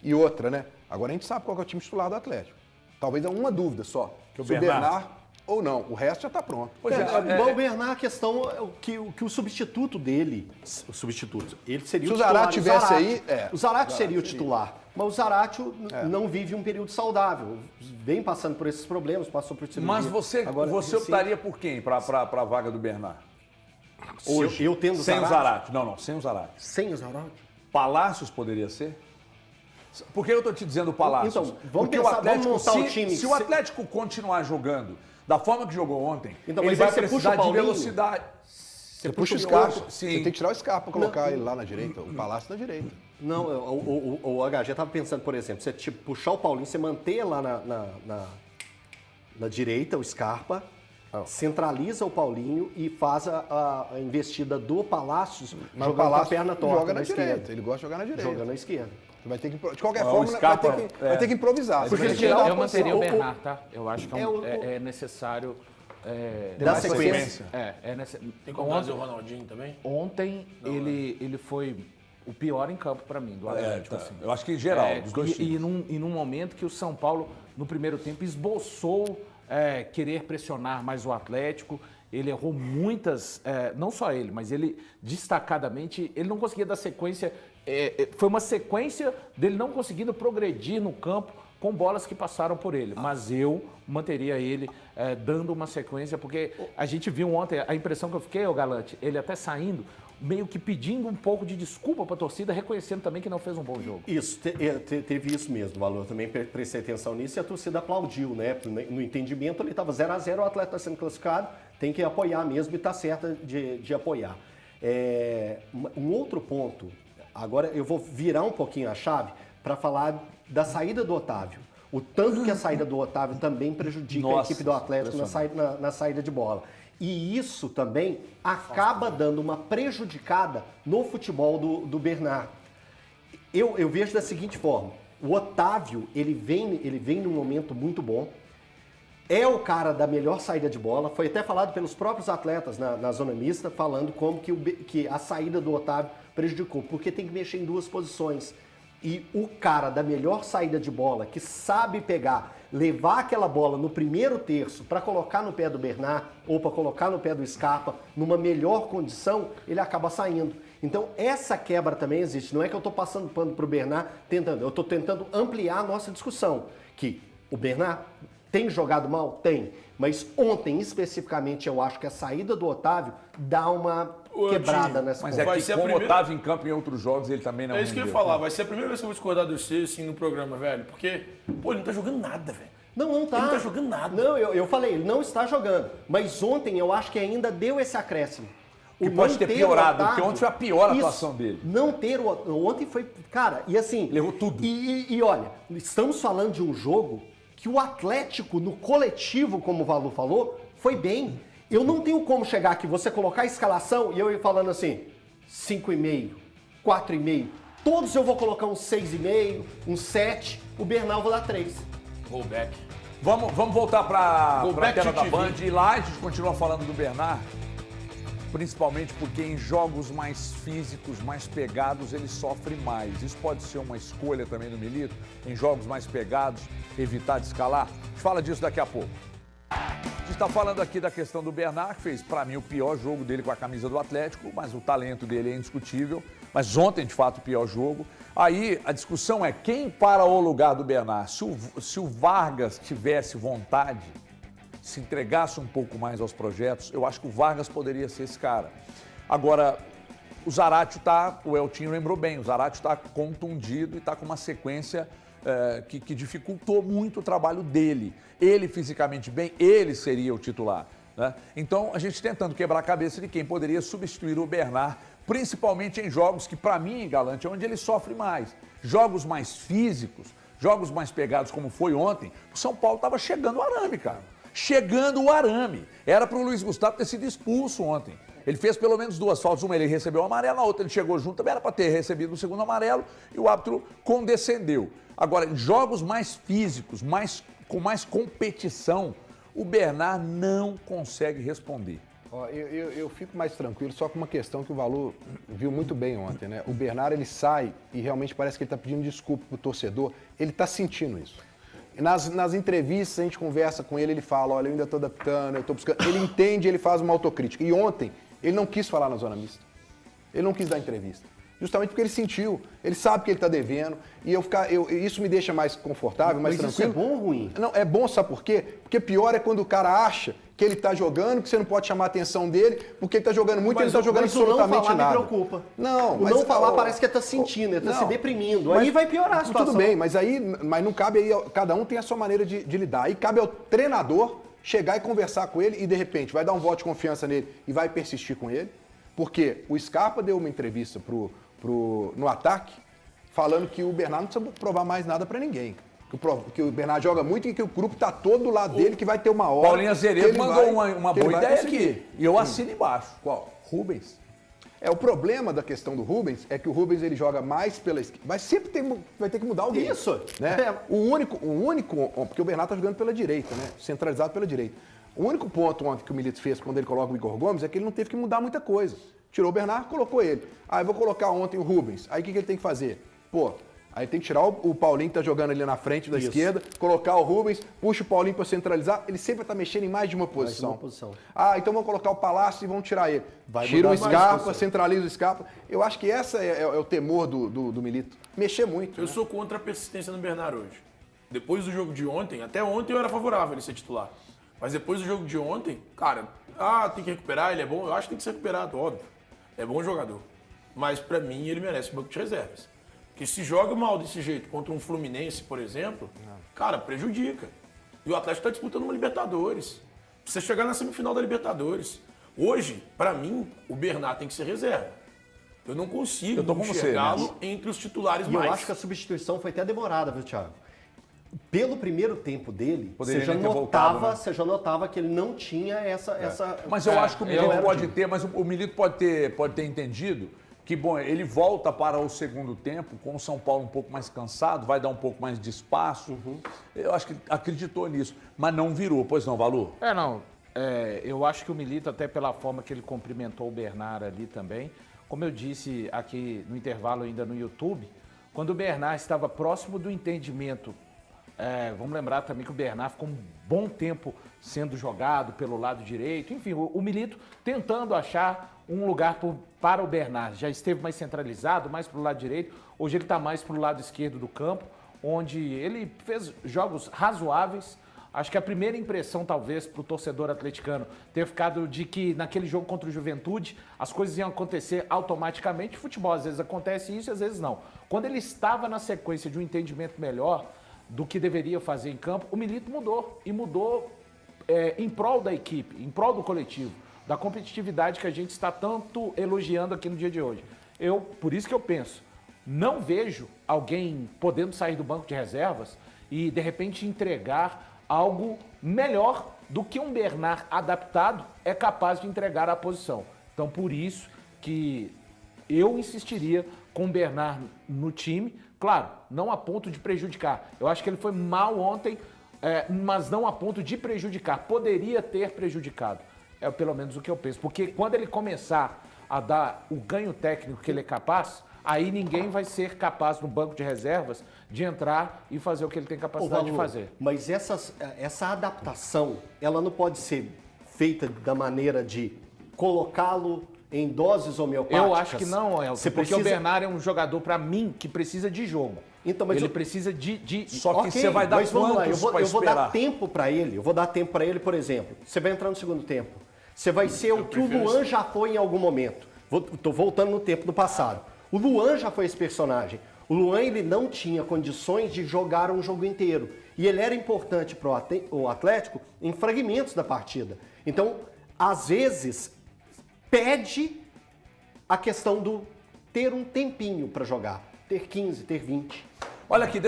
E outra, né? Agora a gente sabe qual que é o time titular do Atlético. Talvez é uma dúvida só. Que o se Bernard. o Bernard ou não. O resto já está pronto. O Bernard, a questão é que o substituto dele, ele seria Se o o titular. Zarate tivesse aí, o Zarate seria o titular. Mas o Zarate não vive um período saudável. Vem passando por esses problemas, passou por cirurgia. Mas você optaria por quem para a vaga do Bernard? Hoje, eu tendo sem o Zarate. Não, sem o Zarate. Sem o Zarate? Palácios poderia ser? Por que eu estou te dizendo o Palácios? Então, vamos Porque pensar, o Atlético, vamos montar o time. Se o Atlético continuar jogando da forma que jogou ontem, então, ele vai precisar de velocidade. Você puxa o Scarpa. Sim. Você tem que tirar o Scarpa para colocar ele lá na direita, o Palácio na direita. Não, o HG estava pensando, por exemplo, você puxar o Paulinho, você manter lá na direita o Scarpa, centraliza o Paulinho e faz a investida do Palácios jogando com a perna torta joga na esquerda. direita. Ele gosta de jogar na direita. Joga na esquerda. Você vai ter que, de qualquer forma, vai ter que improvisar. Porque eu manteria o Bernard, tá? Eu acho que é necessário... dar sequência. Tem como trazer o Ronaldinho também? Ontem ele foi o pior em campo para mim, do Atlético. Assim. Eu acho que em geral, dos dois times. E num momento que o São Paulo, no primeiro tempo, esboçou querer pressionar mais o Atlético. Ele errou muitas, não só ele, mas ele destacadamente, ele não conseguia dar sequência. Foi uma sequência dele não conseguindo progredir no campo com bolas que passaram por ele. Mas eu manteria ele dando uma sequência, porque a gente viu ontem, a impressão que eu fiquei, ô Galante, ele até saindo, meio que pedindo um pouco de desculpa para a torcida, reconhecendo também que não fez um bom jogo. Isso, teve isso mesmo, Valor. Também prestei atenção nisso e a torcida aplaudiu, né? No entendimento, ele estava 0-0, o atleta está sendo classificado, tem que apoiar mesmo e está certa de apoiar. Um outro ponto, agora eu vou virar um pouquinho a chave para falar da saída do Otávio. O tanto que a saída do Otávio também prejudica a equipe do Atlético na saída de bola. E isso também acaba dando uma prejudicada no futebol do Bernard. Eu vejo da seguinte forma, o Otávio, ele vem num momento muito bom, é o cara da melhor saída de bola, foi até falado pelos próprios atletas na zona mista, falando como que a saída do Otávio prejudicou, porque tem que mexer em duas posições. E o cara da melhor saída de bola, que sabe pegar, levar aquela bola no primeiro terço para colocar no pé do Bernard ou para colocar no pé do Scarpa, numa melhor condição, ele acaba saindo. Então essa quebra também existe. Não é que eu estou passando pano para o Bernard eu estou tentando ampliar a nossa discussão. Que o Bernard tem jogado mal? Tem. Mas ontem, especificamente, eu acho que a saída do Otávio dá uma quebrada nessa Mas que com o Otávio em campo em outros jogos, ele também não É isso que eu ia falar. Vai ser a primeira vez que eu vou discordar de você, assim, no programa, velho. Porque, ele não tá jogando nada, velho. Não tá. Ele não tá jogando nada. Não, eu falei, ele não está jogando. Mas ontem eu acho que ainda deu esse acréscimo. Que pode ter piorado, porque ontem foi a pior atuação dele. Não ter ontem foi... Cara, e assim... Ele errou tudo. E olha, estamos falando de um jogo que o Atlético, no coletivo, como o Valu falou, foi bem. Eu não tenho como chegar aqui, você colocar a escalação e eu ir falando assim, 5,5, 4,5. Todos eu vou colocar um 6,5, um 7. O Bernal eu vou dar 3. Go back. Vamos voltar para a tela da TV. Band. E lá a gente continua falando do Bernard, principalmente porque em jogos mais físicos, mais pegados, ele sofre mais. Isso pode ser uma escolha também do Milito, em jogos mais pegados, evitar de escalar. A gente fala disso daqui a pouco. A gente está falando aqui da questão do Bernard, que fez, para mim, o pior jogo dele com a camisa do Atlético, mas o talento dele é indiscutível. Mas ontem, de fato, o pior jogo. Aí, a discussão é quem para o lugar do Bernard. Se o Vargas tivesse vontade, se entregasse um pouco mais aos projetos, eu acho que o Vargas poderia ser esse cara. Agora, o Zarate o Eltinho lembrou bem, o Zarate está contundido e está com uma sequência que dificultou muito o trabalho dele. Ele fisicamente bem, ele seria o titular, né? Então, a gente tentando quebrar a cabeça de quem poderia substituir o Bernard, principalmente em jogos que, para mim, Galante, é onde ele sofre mais. Jogos mais físicos, jogos mais pegados, como foi ontem, o São Paulo estava chegando o arame, cara. Chegando o arame. Era para o Luiz Gustavo ter sido expulso ontem. Ele fez pelo menos duas faltas. Uma ele recebeu o amarelo, a outra ele chegou junto, também era para ter recebido o segundo amarelo e o árbitro condescendeu. Agora, em jogos mais físicos, com mais competição, o Bernard não consegue responder. Ó, eu fico mais tranquilo só com uma questão que o Valu viu muito bem ontem, né? O Bernard, ele sai e realmente parece que ele está pedindo desculpa pro torcedor. Ele está sentindo isso. Nas entrevistas, a gente conversa com ele, ele fala, olha, eu ainda estou adaptando, eu estou buscando. Ele entende, ele faz uma autocrítica. E ontem, ele não quis falar na zona mista. Ele não quis dar entrevista. Justamente porque ele sentiu, ele sabe que ele está devendo, e isso me deixa mais confortável, mais tranquilo. Isso é bom ou ruim? Não, é bom, sabe por quê? Porque pior é quando o cara acha que ele está jogando, que você não pode chamar a atenção dele, porque ele está jogando muito e ele não está jogando Mas o não absolutamente falar nada. me preocupa. Não, o não falar parece que ele está sentindo, ele está se deprimindo. Aí vai piorar a situação. Tudo bem, mas não cabe aí, cada um tem a sua maneira de lidar. Aí cabe ao treinador chegar e conversar com ele e, de repente, vai dar um voto de confiança nele e vai persistir com ele. Porque o Scarpa deu uma entrevista no ataque falando que o Bernard não precisa provar mais nada pra ninguém. Que o Bernard joga muito e que o grupo tá todo do lado dele, que vai ter uma hora. Paulinho Azeredo mandou uma boa ideia aqui. E eu assino embaixo. Qual? Rubens. O problema da questão do Rubens é que o Rubens ele joga mais pela esquerda. Mas sempre vai ter que mudar alguém. Isso. Né? O único. Porque o Bernard tá jogando pela direita, né? Centralizado pela direita. O único ponto ontem que o Milito fez quando ele coloca o Igor Gomes é que ele não teve que mudar muita coisa. Tirou o Bernard, colocou ele. Eu vou colocar ontem o Rubens. Aí o que ele tem que fazer? Aí tem que tirar o Paulinho que tá jogando ali na frente da esquerda, colocar o Rubens, puxa o Paulinho para centralizar. Ele sempre tá mexendo em mais de uma posição. Então vamos colocar o Palácio e vamos tirar ele. Tira o Scarpa, centraliza o Scarpa. Eu acho que essa é o temor do Milito. Mexer muito. Eu sou contra a persistência no Bernard hoje. Depois do jogo de ontem, até ontem eu era favorável ele ser titular. Mas depois do jogo de ontem, cara, tem que recuperar, ele é bom. Eu acho que tem que ser recuperado, óbvio. É bom jogador. Mas pra mim ele merece o banco de reservas. Porque se joga mal desse jeito contra um Fluminense, por exemplo, cara, prejudica. E o Atlético tá disputando uma Libertadores. Precisa chegar na semifinal da Libertadores. Hoje, pra mim, o Bernard tem que ser reserva. Eu não consigo enxergá-lo entre os titulares mais. Eu acho que a substituição foi até demorada, viu, Thiago? Pelo primeiro tempo dele, você já notava que ele não tinha essa... Mas eu acho que o Milito pode ter, mas o Milito pode ter entendido que, bom, ele volta para o segundo tempo com o São Paulo um pouco mais cansado, vai dar um pouco mais de espaço. Eu acho que acreditou nisso, mas não virou. Pois não, Valu? Eu acho que o Milito, até pela forma que ele cumprimentou o Bernard ali também, como eu disse aqui no intervalo ainda no YouTube, quando o Bernard estava próximo do entendimento. Vamos lembrar também que o Bernard ficou um bom tempo sendo jogado pelo lado direito. Enfim, o Milito tentando achar um lugar para o Bernard. Já esteve mais centralizado, mais para o lado direito. Hoje ele está mais para o lado esquerdo do campo, onde ele fez jogos razoáveis. Acho que a primeira impressão, talvez, para o torcedor atleticano ter ficado de que naquele jogo contra o Juventude as coisas iam acontecer automaticamente. Futebol, às vezes acontece isso, às vezes não. Quando ele estava na sequência de um entendimento melhor do que deveria fazer em campo, o Milito mudou. E mudou em prol da equipe, em prol do coletivo, da competitividade que a gente está tanto elogiando aqui no dia de hoje. Por isso que eu penso, não vejo alguém podendo sair do banco de reservas e, de repente, entregar algo melhor do que um Bernard adaptado é capaz de entregar à posição. Então, por isso que eu insistiria com o Bernard no time. Claro, não a ponto de prejudicar. Eu acho que ele foi mal ontem, mas não a ponto de prejudicar. Poderia ter prejudicado. É pelo menos o que eu penso. Porque quando ele começar a dar o ganho técnico que ele é capaz, aí ninguém vai ser capaz no banco de reservas de entrar e fazer o que ele tem capacidade de fazer. Mas essa adaptação, ela não pode ser feita da maneira de colocá-lo em doses homeopáticas. Eu acho que não, Elton, porque o Bernard é um jogador, para mim, que precisa de jogo. Então, mas ele precisa de... Só que você vai dar quantos eu vou dar tempo para ele. Eu vou dar tempo para ele, por exemplo. Você vai entrar no segundo tempo. Você vai ser o que o Luan já foi em algum momento. Estou voltando no tempo do passado. O Luan já foi esse personagem. O Luan, ele não tinha condições de jogar um jogo inteiro. E ele era importante para o Atlético em fragmentos da partida. Então, às vezes, pede a questão do ter um tempinho para jogar. Ter 15, ter 20. Olha aqui,